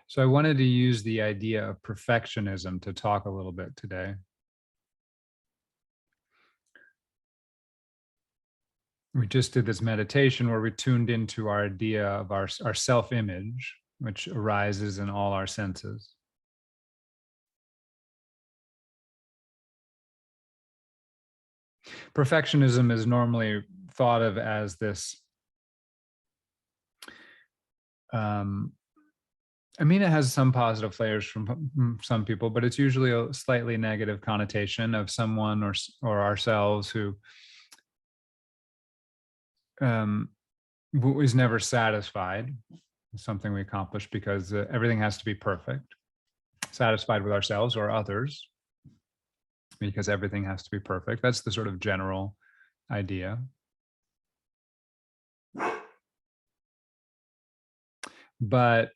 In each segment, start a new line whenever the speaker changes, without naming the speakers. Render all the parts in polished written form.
So I wanted to use the idea of perfectionism to talk a little bit today. We just did this meditation where we tuned into our idea of our self-image, which arises in all our senses. Perfectionism is normally thought of as this, I mean, it has some positive flavors from some people, but it's usually a slightly negative connotation of someone or ourselves who is never satisfied with something we accomplish because everything has to be perfect. Satisfied with ourselves or others because everything has to be perfect. That's the sort of general idea. But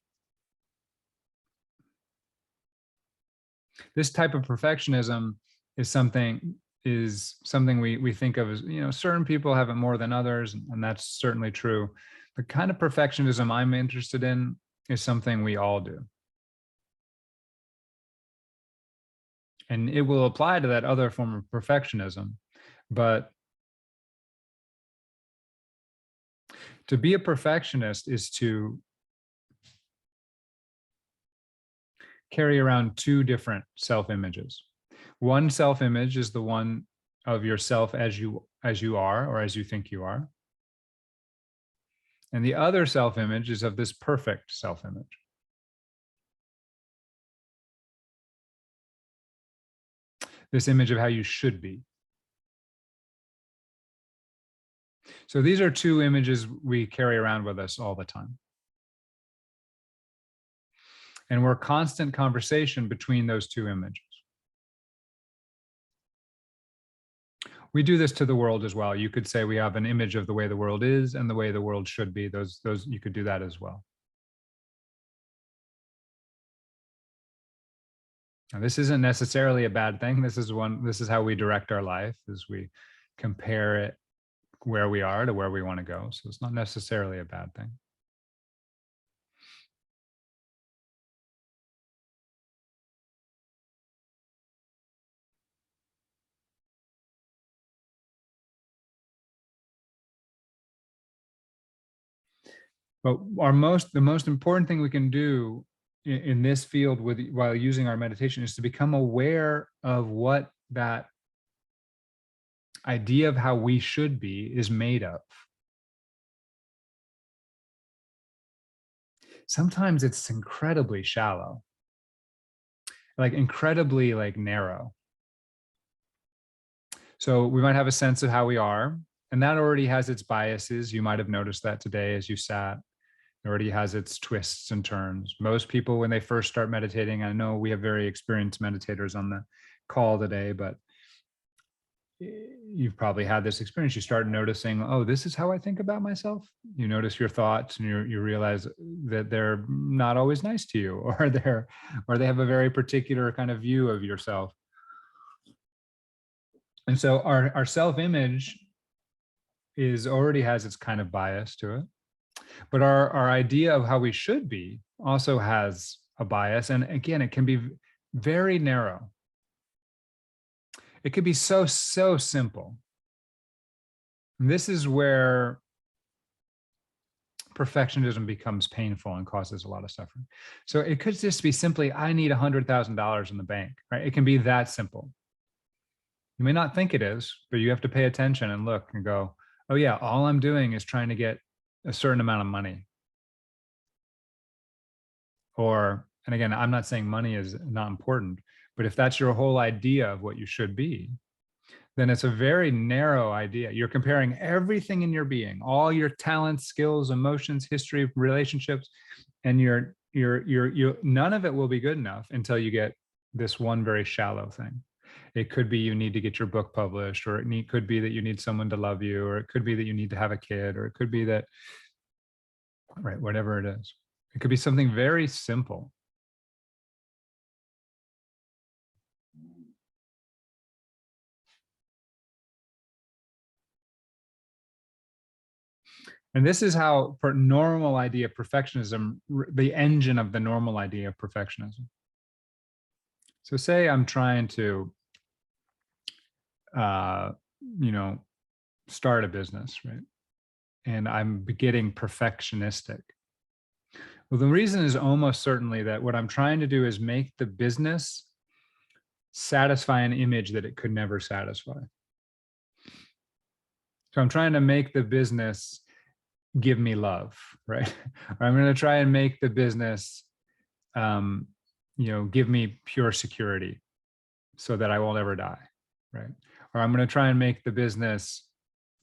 this type of perfectionism is something we think of as, certain people have it more than others, and that's certainly true. The kind of perfectionism I'm interested in is something we all do. And it will apply to that other form of perfectionism. But to be a perfectionist is to carry around two different self-images. One self-image is the one of yourself as you are, or as you think you are. And the other self-image is of this perfect self-image. This image of how you should be. So these are two images we carry around with us all the time. And we're constant conversation between those two images. We do this to the world as well. You could say we have an image of the way the world is and the way the world should be. Those you could do that as well. Now, this isn't necessarily a bad thing. This is how we direct our life, is we compare it where we are to where we want to go. So it's not necessarily a bad thing. But the most important thing we can do in this field while using our meditation is to become aware of what that idea of how we should be is made of. Sometimes it's incredibly shallow, like incredibly narrow. So we might have a sense of how we are, and that already has its biases. You might have noticed that today as you sat. It already has its twists and turns. Most people, when they first start meditating, I know we have very experienced meditators on the call today, but you've probably had this experience. You start noticing, oh, this is how I think about myself. You notice your thoughts, and you realize that they're not always nice to you, or they have a very particular kind of view of yourself. And so our self-image already has its kind of bias to it. But our idea of how we should be also has a bias. And again, it can be very narrow. It could be so simple. And this is where perfectionism becomes painful and causes a lot of suffering. So it could just be simply, I need $100,000 in the bank, right? It can be that simple. You may not think it is, but you have to pay attention and look and go, oh yeah, all I'm doing is trying to get a certain amount of money. And again, I'm not saying money is not important, but if that's your whole idea of what you should be, then it's a very narrow idea. You're comparing everything in your being, all your talents, skills, emotions, history, relationships, and none of it will be good enough until you get this one very shallow thing. It could be you need to get your book published, or it could be that you need someone to love you, or it could be that you need to have a kid, or it could be that, right, whatever it is. It could be something very simple. And this is how for normal idea of perfectionism, the engine of the normal idea of perfectionism. So say I'm trying to, uh, you know, start a business, right? And I'm getting perfectionistic. Well, the reason is almost certainly that what I'm trying to do is make the business satisfy an image that it could never satisfy. So I'm trying to make the business give me love, right? Or I'm going to try and make the business, give me pure security so that I won't ever die, right? Or I'm going to try and make the business.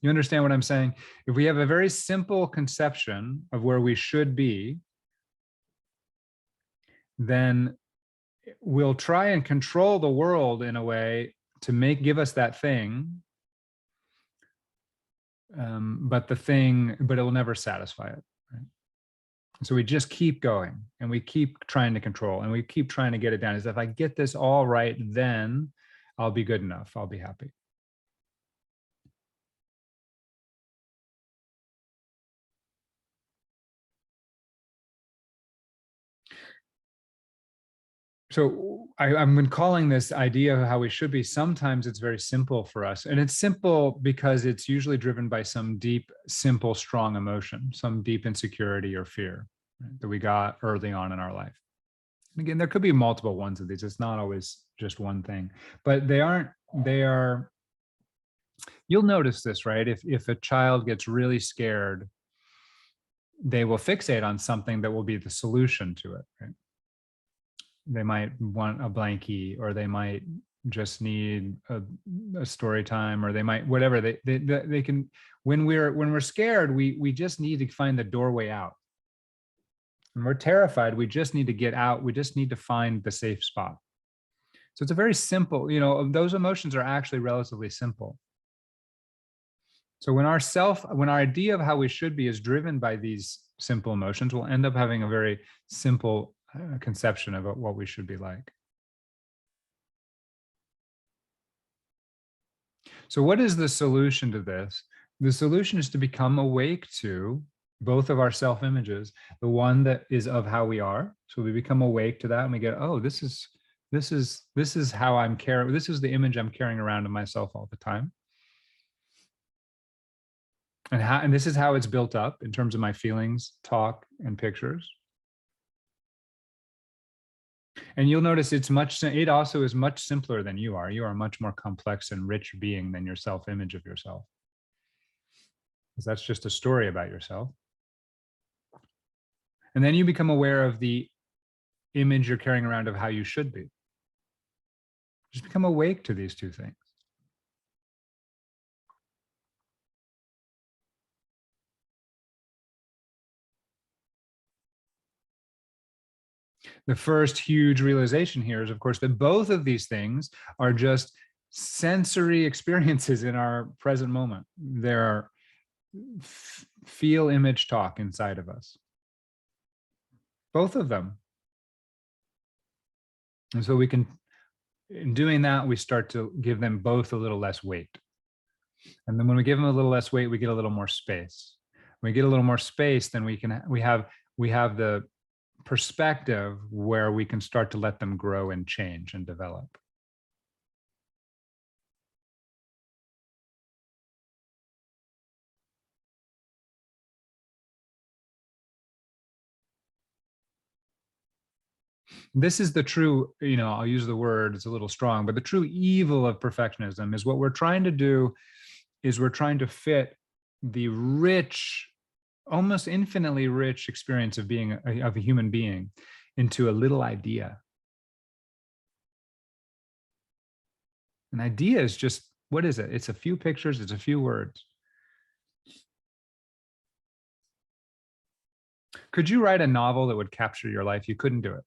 You understand what I'm saying? If we have a very simple conception of where we should be, then we'll try and control the world in a way to give us that thing, but it will never satisfy it. Right? So we just keep going and we keep trying to control and we keep trying to get it down. As if I get this all right, then I'll be good enough. I'll be happy. So I've been calling this idea of how we should be. Sometimes it's very simple for us. And it's simple because it's usually driven by some deep, simple, strong emotion, some deep insecurity or fear, right, that we got early on in our life. And again, there could be multiple ones of these. It's not always just one thing, but they are, you'll notice this, right? If a child gets really scared, they will fixate on something that will be the solution to it, right? They might want a blankie, or they might just need a story time, or they might whatever they can. When we're scared, we just need to find the doorway out. When we're terrified, we just need to get out. We just need to find the safe spot. So it's a very simple, those emotions are actually relatively simple. So when our idea of how we should be is driven by these simple emotions, we'll end up having a very simple conception of what we should be like. So what is the solution to this? The solution is to become awake to both of our self-images, the one that is of how we are. So we become awake to that and we get, oh, this is how I'm carrying, this is the image I'm carrying around of myself all the time. And this is how it's built up in terms of my feelings, talk, and pictures. And you'll notice it also is much simpler than you are. You are a much more complex and rich being than your self-image of yourself. Because that's just a story about yourself. And then you become aware of the image you're carrying around of how you should be. Just become awake to these two things. The first huge realization here is, of course, that both of these things are just sensory experiences in our present moment. There are feel, image, talk inside of us. Both of them. And so in doing that, we start to give them both a little less weight. And then when we give them a little less weight, we get a little more space. When we get a little more space, then we have the perspective where we can start to let them grow and change and develop. This is the true, I'll use the word, it's a little strong, but the true evil of perfectionism is what we're trying to do is we're trying to fit the rich, almost infinitely rich experience of being of a human being into a little idea. An idea is just, what is it? It's a few pictures, it's a few words. Could you write a novel that would capture your life? You couldn't do it.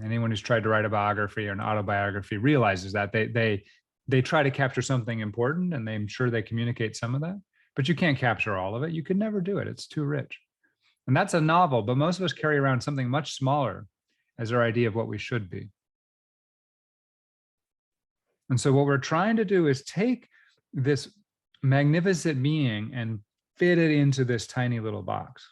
Anyone who's tried to write a biography or an autobiography realizes that they try to capture something important, and I'm sure they communicate some of that, but you can't capture all of it. You could never do it. It's too rich. And that's a novel, but most of us carry around something much smaller as our idea of what we should be. And so what we're trying to do is take this magnificent being and fit it into this tiny little box.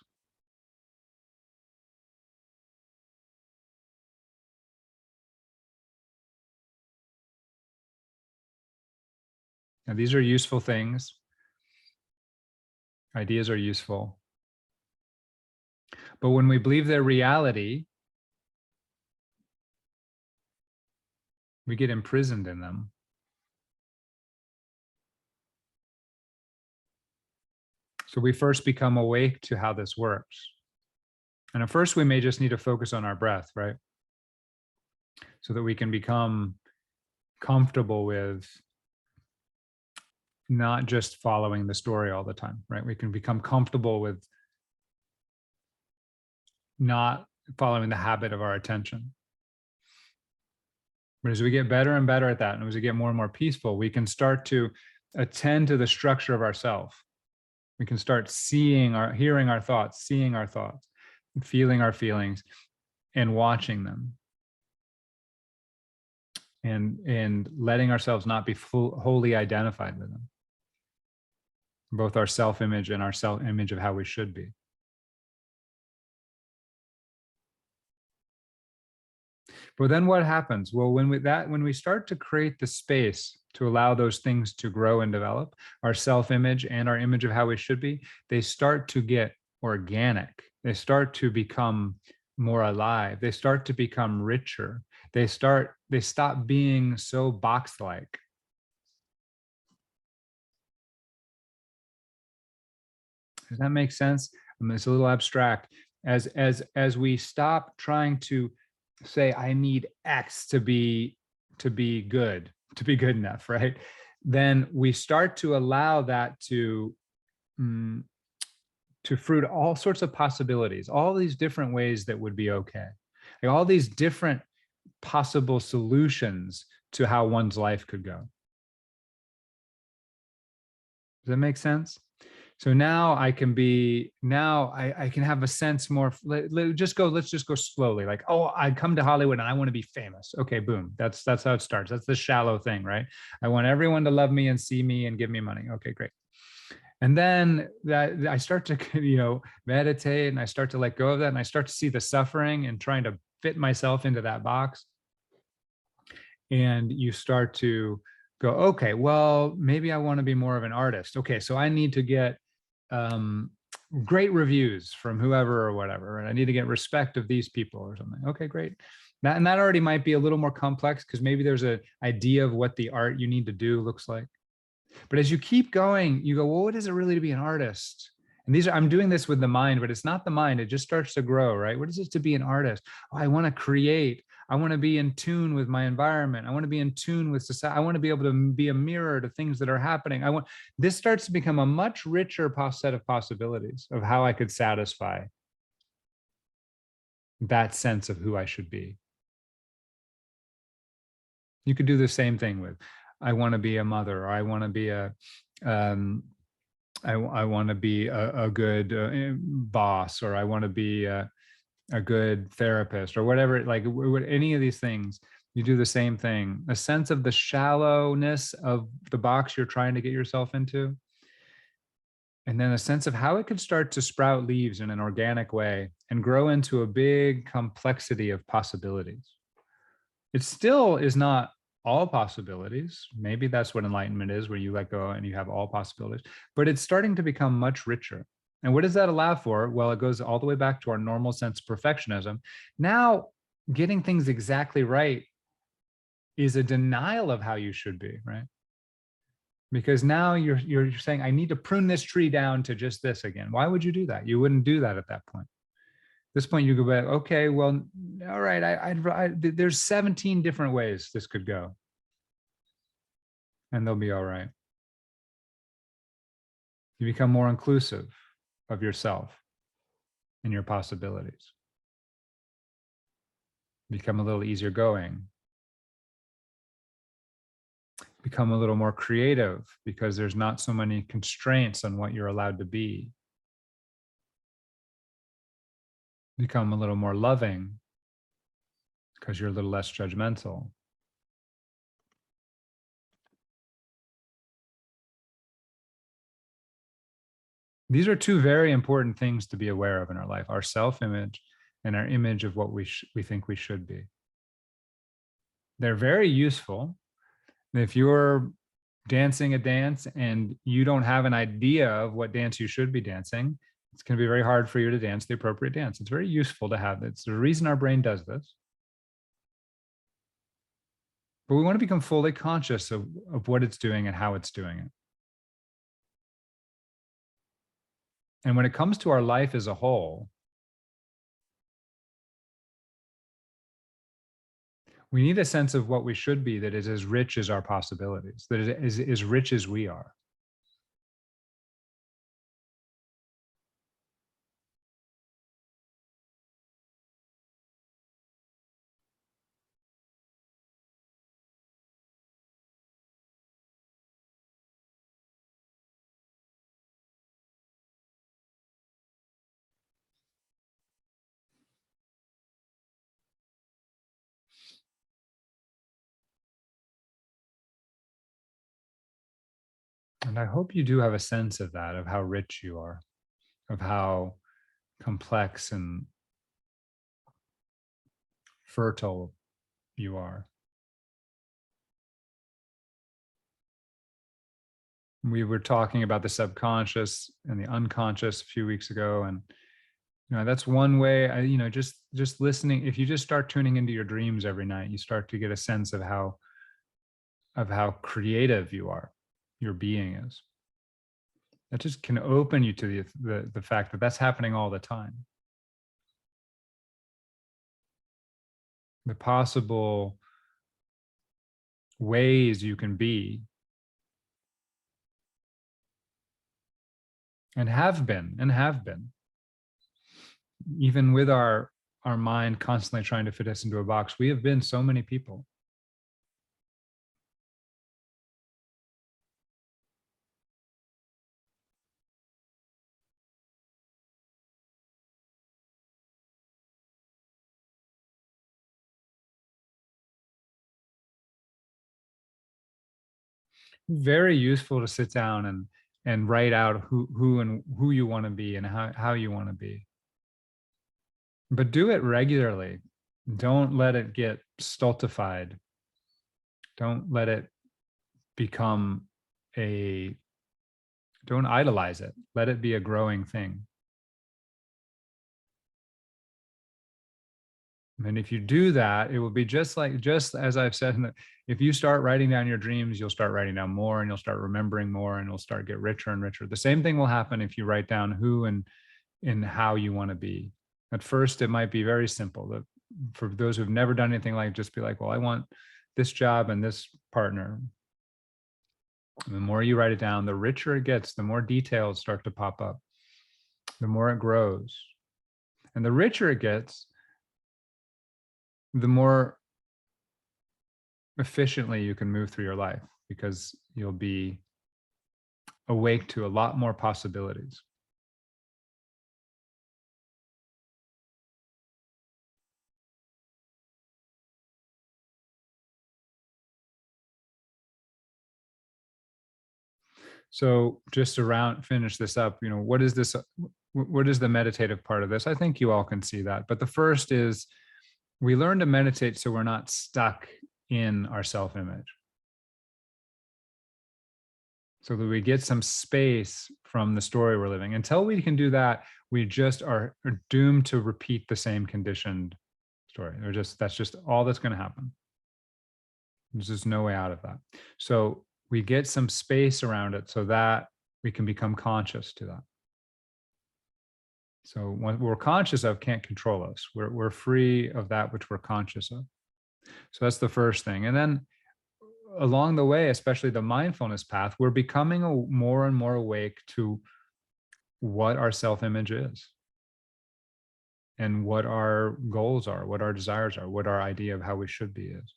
Now, these are useful things. Ideas are useful. But when we believe they're reality, we get imprisoned in them. So we first become awake to how this works. And at first, we may just need to focus on our breath, right? So that we can become comfortable with not just following the story all the time, right? We can become comfortable with not following the habit of our attention. But as we get better and better at that, and as we get more and more peaceful, we can start to attend to the structure of ourself. We can start hearing our thoughts, seeing our thoughts, feeling our feelings, and watching them. And letting ourselves not be wholly identified with them. Both our self-image and our self-image of how we should be. But then what happens? Well, when we start to create the space to allow those things to grow and develop, our self-image and our image of how we should be, they start to get organic. They start to become more alive. They start to become richer. They stop being so box-like. Does that make sense? I mean, it's a little abstract. As we stop trying to say, I need X to be good enough, right? Then we start to allow that to fruit all sorts of possibilities, all these different ways that would be okay, like all these different possible solutions to how one's life could go. Does that make sense? So now I can have a sense more, let's just go slowly. Like, oh, I come to Hollywood and I want to be famous. Okay, boom. That's how it starts. That's the shallow thing, right? I want everyone to love me and see me and give me money. Okay, great. And then that I start to, meditate, and I start to let go of that, and I start to see the suffering and trying to fit myself into that box. And you start to go, okay, well, maybe I want to be more of an artist. Okay, so I need to get great reviews from whoever or whatever, and I need to get respect of these people or something. Okay, great. And that already might be a little more complex, because maybe there's an idea of what the art you need to do looks like. But as you keep going, you go, well, what is it really to be an artist? And I'm doing this with the mind, but it's not the mind. It just starts to grow, right? What is it to be an artist? Oh, I want to create. I want to be in tune with my environment. I want to be in tune with society. I want to be able to be a mirror to things that are happening. This starts to become a much richer set of possibilities of how I could satisfy that sense of who I should be. You could do the same thing with, I want to be a mother, or I want to be I want to be a good boss, or I want to be a good therapist, or whatever. Like any of these things, you do the same thing. A sense of the shallowness of the box you're trying to get yourself into, and then a sense of how it could start to sprout leaves in an organic way and grow into a big complexity of possibilities. It still is not all possibilities. Maybe that's what enlightenment is, where you let go and you have all possibilities, but it's starting to become much richer. And what does that allow for? Well, it goes all the way back to our normal sense of perfectionism. Now, getting things exactly right is a denial of how you should be, right? Because now you're saying, I need to prune this tree down to just this again. Why would you do that? You wouldn't do that at that point. This point, you go back, okay, well, all right, there's 17 different ways this could go, and they'll be all right. You become more inclusive of yourself and your possibilities. Become a little easier going. Become a little more creative, because there's not so many constraints on what you're allowed to be. Become a little more loving, because you're a little less judgmental. These are two very important things to be aware of in our life: our self-image and our image of what we think we should be. They're very useful. If you're dancing a dance and you don't have an idea of what dance you should be dancing, it's going to be very hard for you to dance the appropriate dance. It's very useful to have that. It's the reason our brain does this. But we want to become fully conscious of what it's doing and how it's doing it. And when it comes to our life as a whole, we need a sense of what we should be that is as rich as our possibilities, that is as rich as we are. And I hope you do have a sense of that, of how rich you are, of how complex and fertile you are. We were talking about the subconscious and the unconscious a few weeks ago, and that's one way. Just listening. If you just start tuning into your dreams every night, you start to get a sense of how creative you are, your being is. That just can open you to the fact that that's happening all the time. The possible ways you can be and have been, even with our mind constantly trying to fit us into a box. We have been so many people. Very useful to sit down and write out who you want to be and how you want to be. But do it regularly. Don't let it get stultified. Don't let it become a, don't idolize it. Let it be a growing thing. And if you do that, it will be just as I've said, if you start writing down your dreams, you'll start writing down more and you'll start remembering more and you'll start get richer and richer. The same thing will happen if you write down who and how you want to be. At first, it might be very simple. That for those who've never done anything like, just be like, well, I want this job and this partner. And the more you write it down, the richer it gets, the more details start to pop up, the more it grows. And the richer it gets, the more efficiently you can move through your life, because you'll be awake to a lot more possibilities. So just to finish this up, what is this? What is the meditative part of this? I think you all can see that. But the first is we learn to meditate so we're not stuck in our self-image. So that we get some space from the story we're living. Until we can do that, we just are doomed to repeat the same conditioned story. That's just all that's going to happen. There's just no way out of that. So we get some space around it so that we can become conscious to that. So what we're conscious of can't control us. We're free of that which we're conscious of. So that's the first thing. And then along the way, especially the mindfulness path, we're becoming more and more awake to what our self-image is and what our goals are, what our desires are, what our idea of how we should be is.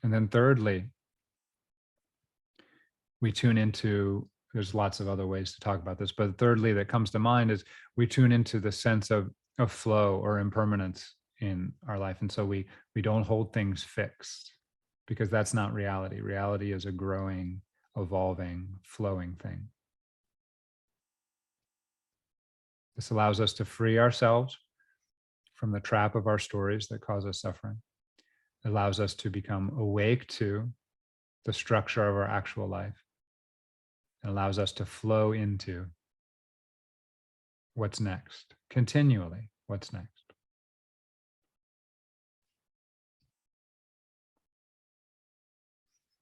And then thirdly, we tune into, there's lots of other ways to talk about this, but thirdly that comes to mind is we tune into the sense of flow or impermanence in our life. And so we don't hold things fixed, because that's not reality. Reality is a growing, evolving, flowing thing. This allows us to free ourselves from the trap of our stories that cause us suffering. It allows us to become awake to the structure of our actual life. It allows us to flow into what's next, continually what's next.